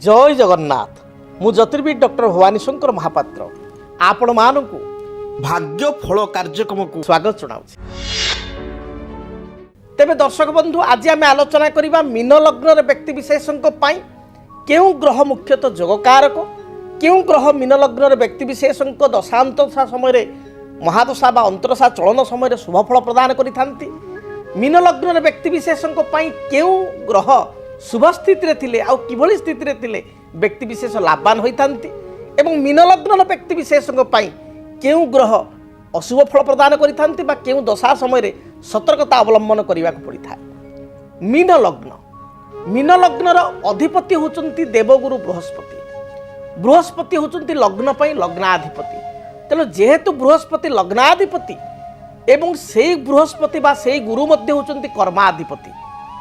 जय जगन्नाथ मु ज्योतिर्विद डॉक्टर भवानी शंकर महापात्र आपण मानकु भाग्य फल कार्यक्रम को स्वागत जनाऊँ। तेबे दर्शक बंधु आज आम आलोचना करबा मीन लग्न व्यक्ति विशेषों केउं ग्रह मुख्यतः जोगकारक केउं ग्रह मीन लग्न व्यक्ति विशेषों दशांतशा समय महादशा बा अंतरशा चलन समय शुभफल प्रदान करिथांती। मीन लग्न व्यक्ति विशेषों केउं ग्रह शुभ स्थिति थिले आउ किभली स्थिति थिले व्यक्ति विशेष लाभवान होइथांती एवं मीन लग्न व्यक्ति विशेषों केउं ग्रह अशुभ फल प्रदान करिथांती बा केउं दशा समय सतर्कता अवलंबन करने को पड़ी था। मीन लग्नर अधिपति होचंती देवगुरु बृहस्पति। बृहस्पति होचंती लग्न पई लग्नाधिपति। तेणु जेहेतु बृहस्पति लग्नाधिपति एवं से बृहस्पति बा से गुरु मध्य होचंती कर्माधिपति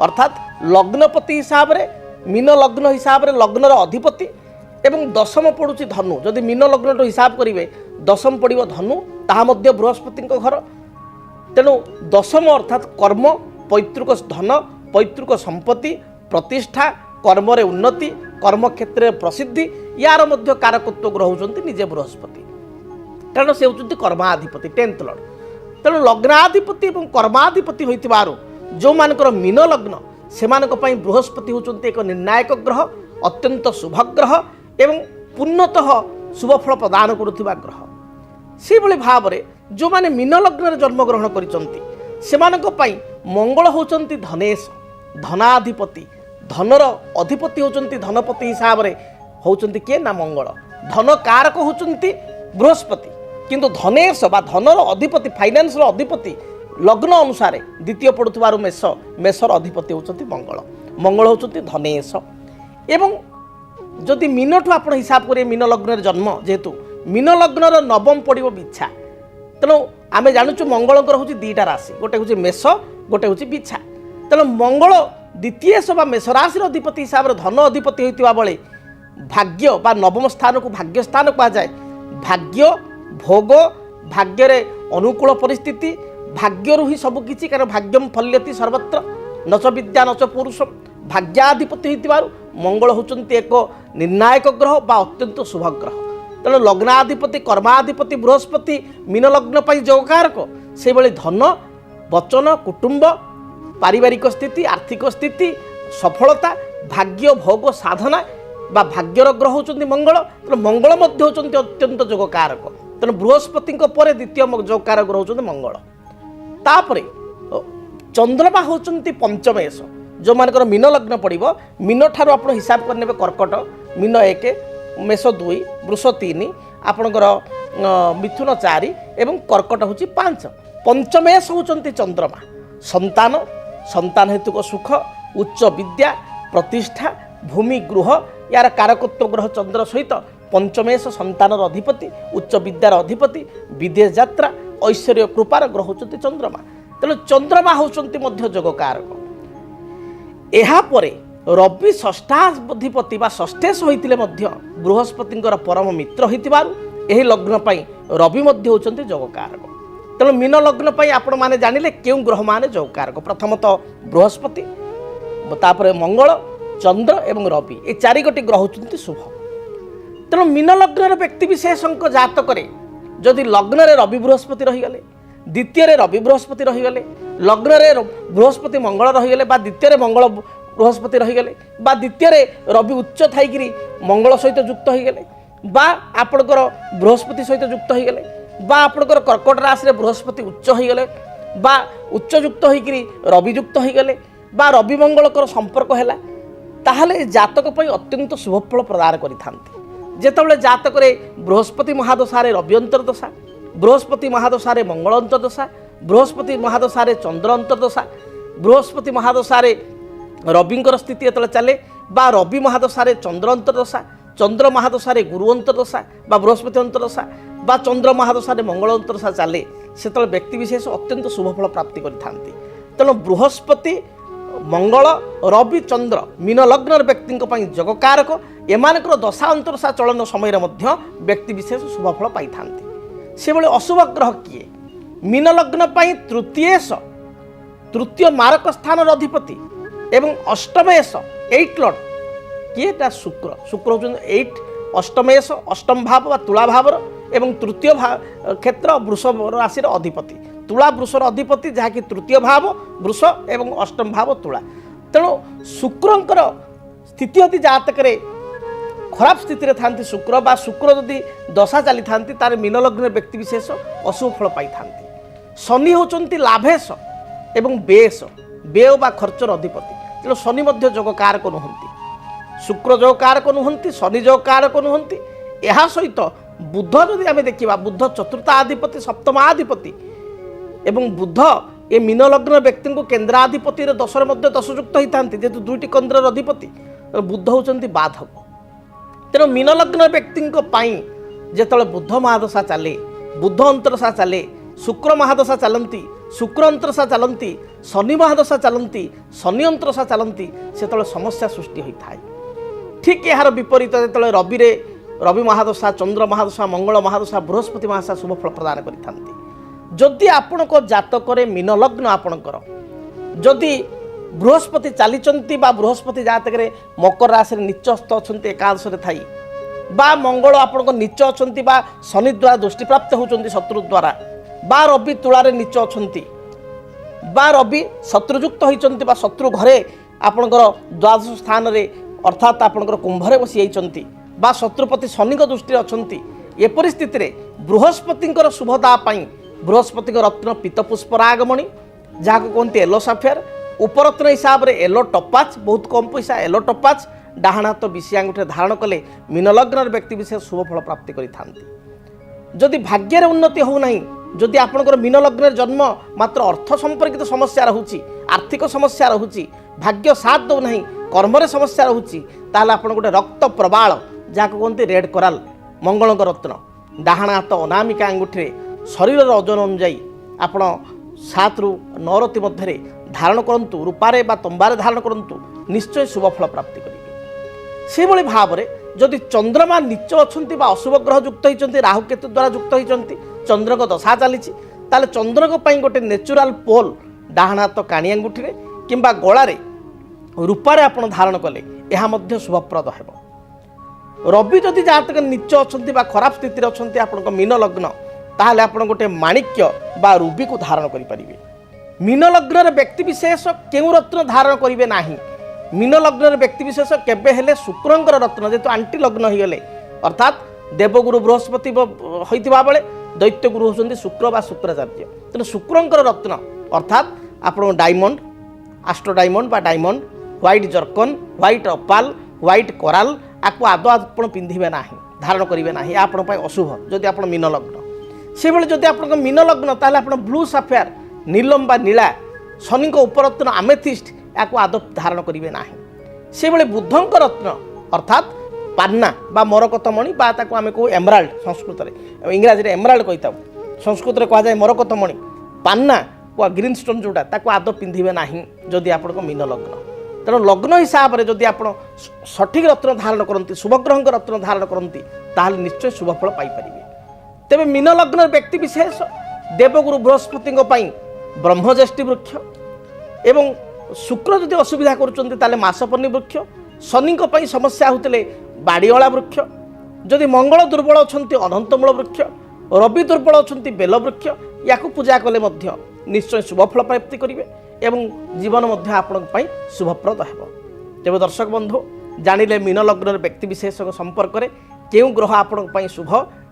अर्थात लग्नपति हिसाब रे मीन लग्न हिसाब रे लग्नर अधिपति एवं दशम पड़ुची धनु। जदि मीन लग्न हिसाब करेंगे दशम पड़ो धनु ताहा मध्य बृहस्पति घर। तेणु दशम अर्थात कर्म पैतृक धन पैतृक संपत्ति प्रतिष्ठा कर्म रे उन्नति कर्म क्षेत्र में प्रसिद्धि यार मध्य कारकत्व ग्रह होचंती निजे बृहस्पति कारण से होचंती कर्माधिपति 10th लॉर्ड। तेणु लग्नाधिपति और कर्माधिपति होइतिबारु जो मानकर मीन लग्न सेमानक पई बृहस्पति होचंती एक निर्णायक ग्रह अत्यंत शुभ ग्रह एवं पूर्णतः शुभफल प्रदान करुथिबा ग्रह। से भली भाव रे जो माने मीन लग्न जन्म ग्रहण करिसंती सेमानक पई मंगल होचंती धनेश धनाधिपति धनर अधिपति होचंती धनपति हिसाब रे होचंती के ना मंगल। धन कारक होचंती बृहस्पति किंतु धनेश बा धनर अधिपति फाइनान्स रो अधिपति लग्न अनुसार द्वितीय पड़ुथिबारु मेष मेषर अधिपति होचंती मंगल। मंगल होचंती धनेश एवं जदि मीन ठू आप हिसाब करें मीन लग्न जन्म जेहेतु मीन लग्नर नवम पड़ो बिछा। तेणु आम जानूँ मंगलकर हूँ दीटा राशि गोटे हूँ मेष गोटे हूँ बिछा। तेणु मंगल द्वितीय बा मेष राशि अधिपति हिसाब से धन अधिपति होता बेले भाग्य बा नवम स्थान को भाग्य स्थान कहुए। भाग्य भोग भाग्य रे अनुकूल परिस्थिति भाग्य ही सबकि कारण भाग्यम फल्यति सर्वत्र नच विद्या नच पुरुषम भाग्याधिपति होइतिबारु मंगल होचंती एक निर्णायक ग्रह बा अत्यंत शुभ ग्रह। तेणु लग्नाधिपति कर्माधिपति बृहस्पति मीन लग्न पाई जोगकारक से भली धन वचन कुटुंब पारिवारिक स्थिति आर्थिक स्थिति सफलता भाग्य भोग साधना बा भाग्यर ग्रह होचंती मंगल। तेणु मंगल मध्य होचंती अत्यंत जोगकारक। तेणु बृहस्पति पर द्वितीय जोगकारक ग्रह होचंती मंगल। तापरे चंद्रमा होचंती पंचमेश जो मानकर मीन लग्न पड़ो मीन ठार आप हिसाब करने कर्कट मीन 1 मेष 2 वृष 3 आपणकर मिथुन 4 एवं कर्कट हूँ 5। पंचमेश होचंती चंद्रमा संतान संतान हेतुक सुख उच्च विद्या प्रतिष्ठा भूमि गृह यार कारकत्व ग्रह चंद्र सहित पंचमेश संतान अधिपति उच्च विद्यार अधिपति विदेश यात्रा ऐश्वर्य कृपार ग्रह होचंती चंद्रमा। तेणु चंद्रमा होचंती मध्य जोगकारक। एहापरे रवि षष्ठाधिपति बा षष्ठेश होइतिले मध्य बृहस्पतिंकर परम मित्र होइतिबारु एही लग्न पई रवि मध्य होचंती जोगकारक। तेणु मीन लग्न पई आपण माने जानिले केउं ग्रह माने जोगकारक। प्रथमतः बृहस्पति तापरे मंगल चंद्र एवं रवि ए 4 गोटी ग्रह होचंती शुभ। तेणु मीन लग्न व्यक्ति विशेषों जातक जदि लग्न रे रवि बृहस्पति रहीगले द्वितीय रे रवि बृहस्पति रहीगले लग्न रे बृहस्पति मंगल रहीगले बा द्वितीय रे मंगल बृहस्पति रहीगले बा द्वितीय रे रवि उच्च थाइकरी मंगल सहित युक्त होईगले बा आपणकर बृहस्पति सहित युक्त होईगले बा आपणकर कर्कट राशि रे बृहस्पति उच्च होईगले बा उच्च युक्त होईकरी रवि युक्त होईगले बा रवि मंगलकर संपर्क हैला ताहले जातक पई अत्यंत शुभफल प्रदान करिथांती। जेतेबेले जातक रे बृहस्पति महादशा रे रवि अंतर्दशा बृहस्पति महादशा रे मंगल अंतर्दशा बृहस्पति महादशा रे चंद्र अंतर्दशा बृहस्पति महादशा रे रविंकर स्थिति एतले चले बा रवि महादशा रे चंद्र अंतर्दशा चंद्र महादशा रे गुरु अंतर्दशा बा बृहस्पति अंतर्दशा बा चंद्र महादशा रे मंगल अंतर्दशा चले सेतले व्यक्ति विशेष अत्यंत शुभफल प्राप्ति करिथांती। तेणु बृहस्पति मंगल रवि चंद्र मीन लग्न व्यक्ति जोगकारक एमानकर दशा अंतरशा चलन समय व्यक्ति विशेष शुभफल पाई थांती। से भली अशुभ ग्रह किए मीन लग्न तृतीय मारक स्थान अधिपति एवं अष्टमेश 8 लॉर्ड किएटा शुक्र शुक्र होउछन 8 अष्टमेश अष्टम भाव बा तुला भावर एवं तृतीय क्षेत्र वृष राशि अधिपति तुला वृषर अधिपति जहाँकि तृतीय भाव वृष एवं अष्टम भाव तुला तेणु शुक्रंकर स्थिति यदि जातक खराब स्थिति रे थांती शुक्र बा शुक्र यदि दशा चली थांती तार मीन लग्न व्यक्ति विशेष अशुभ फल पाई थांती शनि होचंती लाभेश एवं बेश व्यय बा खर्चर अधिपति तेणु शनि मध्य जोग कारक नुहंती शुक्र जोग कारक नुहंती शनि जोग कारक नुहंती ଏହା ସହିତ ବୁଧ ଯଦି ଆମେ ଦେଖିବା ବୁଧ ଚତୁର୍ଥାଧିପତି ସପ୍ତମାଧିପତି ଏବଂ ବୁଧ ଏ ମୀନ ଲଗ୍ନ ବ୍ୟକ୍ତିଙ୍କୁ କେନ୍ଦ୍ରାଧିପତିର ଦଶରେ ମଧ୍ୟ ଦଶଯୁକ୍ତ ହୋଇଥାନ୍ତି ଯେହେତୁ ଦୁଇଟି କେନ୍ଦ୍ରର ଅଧିପତି ବୁଧ ହେଉଛନ୍ତି ବାଧକ ତେଣୁ ମୀନ ଲଗ୍ନ ବ୍ୟକ୍ତିଙ୍କ ପାଇଁ ଯେତେବେଳେ ବୁଧ ମହାଦଶା ଚାଲେ ବୁଧ ଅନ୍ତରଶା ଚାଲେ ଶୁକ୍ର ମହାଦଶା ଚାଲନ୍ତି ଶୁକ୍ର ଅନ୍ତରଶା ଚାଲନ୍ତି ଶନି ମହାଦଶା ଚାଲନ୍ତି ଶନି ଅନ୍ତରଶା ଚାଲନ୍ତି ସେତେବେଳେ ସମସ୍ୟା ସୃଷ୍ଟି ହୋଇଥାଏ ଠିକ୍ ଏହାର ବିପରୀତ ଯେତେବେଳେ रवि महादशा चंद्र महादशा मंगल महादशा बृहस्पति महादशा शुभ फल प्रदान करिथांती जदि आपण जातक मीन लग्न आपणकर जदि बृहस्पति चलीचंती बा बृहस्पति जातक मकर राशि नीचस्थ अच्छा एकादश थाई बा मंगल आपण नीच अच्छा बा शनि द्वारा दृष्टि प्राप्त होती शत्रु द्वारा बा रवि तुलार नीच अच्छा बा रवि शत्रुयुक्त होती बा शत्रु घरे आपणकर द्वादश स्थान अर्थात आपणकर कुंभरे बसी जाइछंती बा शत्रुपति शनि दृष्टि अच्छा ए परिस्थिति रे बृहस्पति शुभदा बृहस्पति रत्न पीतपुष्पर आगमणी जहाँ कहते येलो साफेयर उपरत्न हिसाब से येलो टपाच बहुत कम पैसा येलो टपाच डाहाण हाथ विषय आंगुठी धारण कले मीन लग्न व्यक्ति विशेष शुभ फल प्राप्ति करिथांती जदि भाग्यर उन्नति होना जदि आपणकर मीन लग्न जन्म मात्र अर्थ संपर्कित समस्या रहुची आर्थिक समस्या रहुची भाग्य साथ दो नहीं कर्मरे समस्या रहुची ताले आपण गोटे रक्त प्रबाल जहाँ कहते रेड कोराल मंगल रत्न डाहाण हाथ अनामिका आंगुठी शरीर ओजन अनुजाई आपण 7 ରୁ 9 रति मध्य धारण करंतु रूपारे बा तंबारे धारण करंतु निश्चय शुभ फल प्राप्ति करेंगे से भली भाव में जदि चंद्रमा नीच अच्छा बा अशुभ ग्रह युक्त होती राहुकेतु द्वारा युक्त होती चंद्र को दशा चली ताले चंद्र को गोटे नेचुराल पोल डाहाण हाथ काणी आंगुठी किंबा गलारे रूपारे आपण धारण कले यह शुभप्रद है रवि जदि जातक नीच अच्छा खराब स्थिति अच्छा आप मीन लग्न ताहले आपण गोटे माणिक्य बा रूबी को धारण करें मीन लग्न व्यक्ति विशेष क्यों रत्न धारण करेंगे ना मीन लग्न व्यक्ति विशेष केबे हेले शुक्रंकर रत्न जेतु आंटी लग्न हो गले अर्थात देवगुरु बृहस्पति होता बेले दैत्य गुरु होती शुक्र बा शुक्राचार्य तेणु शुक्रंकर रत्न अर्थात आप डायमंड आस्ट्रो डायमंड बा diamond white zircon white opal white coral आपको आदौ आप पिंधे ना धारण करेंगे ना आपण अशुभ जदि आप मीन लग्न से भाई जदि आप मीन लग्न ताहले आप ब्लू साफेयर नीलम बा नीला शनि उपरत्न आमेथिस्ट या आदौ धारण करेंगे ना से भाई बुधंक रत्न अर्थात पान्ना बा मरकतमणि बा ताको आमे कहू एमराल्ड संस्कृत में इंग्राजी एमराल्ड कही संस्कृत में कहुए मरकतमणि पान्ना ग्रीन स्टोन जोटा ताको आदौ पिंधे ना जदि आप मीन लग्न तेणु लग्न हिसाब से जदि आप सठिक रत्न धारण करती शुभग्रह रत्न धारण करती ताहले निश्चय शुभफल पाइपर तेरे मीन लग्न व्यक्ति विशेष देवगुरु बृहस्पति ब्रह्मज्येष्ठी वृक्ष एवं शुक्र जदि असुविधा करुँच मासपन्नी वृक्ष शनि समस्या होते बाड़ीअला वृक्ष जदि मंगल दुर्बल अच्छा अनंतमूल वृक्ष रवि दुर्बल अच्छा बेल वृक्ष या पूजा कले निश्चय शुभफल प्राप्ति करेंगे एवं जीवन आपण शुभप्रद है तेज दर्शक बंधु जानिले मीन लग्न व्यक्ति विशेष संपर्क में क्यों ग्रह आपण शुभ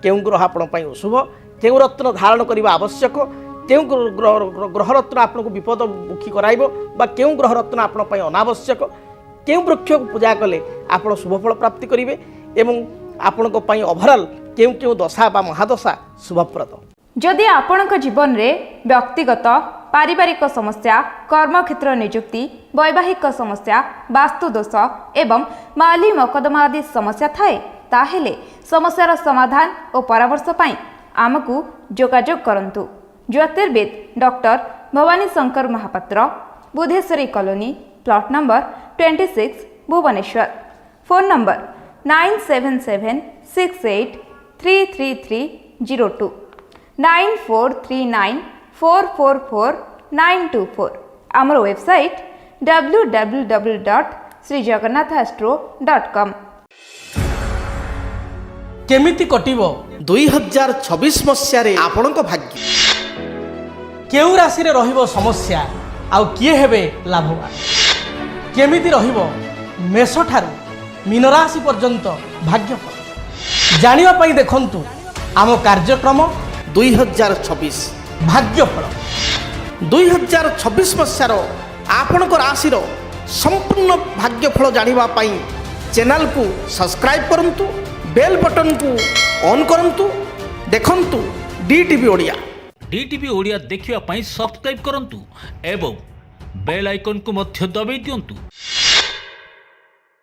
क्यों ग्रह आपण अशुभ क्यों रत्न धारण करने आवश्यक क्यों ग्रह रत्न आपको विपद मुखी कराइबो बा क्यों ग्रह रत्न आपण अनावश्यक क्यों वृक्ष को पूजा कले आप शुभफल प्राप्ति करेंगे एवं आपण ओभरऑल क्यों क्यों दशा बा महादशा शुभप्रद जदि आपणक जीवन रे व्यक्तिगत पारिवारिक समस्या कर्मक्षेत्र नियुक्ति वैवाहिक समस्या वास्तुदोष एवं माली मकदमा आदि समस्या थाए ताहेले समस्यार समाधान और परामर्श पाई आमकु जोगाजोग करंतु ज्योतिर्विद doctor Bhabani Shankar Mahapatra Budheswari colony plot number 26 Bhubaneswar phone number 9776833302 9439444924 आमर वेबसाइट www.siddharth srijagannathastro.com। କେମିତି କଟିବ 2026 ମସିହାରେ ଆପଣଙ୍କ ଭାଗ୍ୟ। କେଉଁ ରାଶିରେ ରହିବ ସମସ୍ୟା ଆଉ କିଏ ହେବେ ଲାଭବାନ? କେମିତି ରହିବ ମେଷଠାରୁ ମୀନରାଶି ପର୍ଯ୍ୟନ୍ତ ଭାଗ୍ୟଫଳ? ଜାଣିବା ପାଇଁ ଦେଖନ୍ତୁ ଆମ କାର୍ଯ୍ୟକ୍ରମ 2026 ଭାଗ୍ୟଫଳ। 2026 ମସିହାର ଆପଣଙ୍କ ରାଶିର ସମ୍ପୂର୍ଣ୍ଣ ଭାଗ୍ୟଫଳ ଜାଣିବା ପାଇଁ ଚ୍ୟାନେଲକୁ ସବସ୍କ୍ରାଇବ୍ କରନ୍ତୁ, ବେଲ୍ ବଟନକୁ ଅନ୍ କରନ୍ତୁ। ଦେଖନ୍ତୁ DTV ଓଡ଼ିଆ। DTV ଓଡ଼ିଆ ଦେଖିବା ପାଇଁ ସବସ୍କ୍ରାଇବ୍ କରନ୍ତୁ ଏବଂ ବେଲ୍ ଆଇକନ୍କୁ ମଧ୍ୟ ଦବାଇ ଦିଅନ୍ତୁ।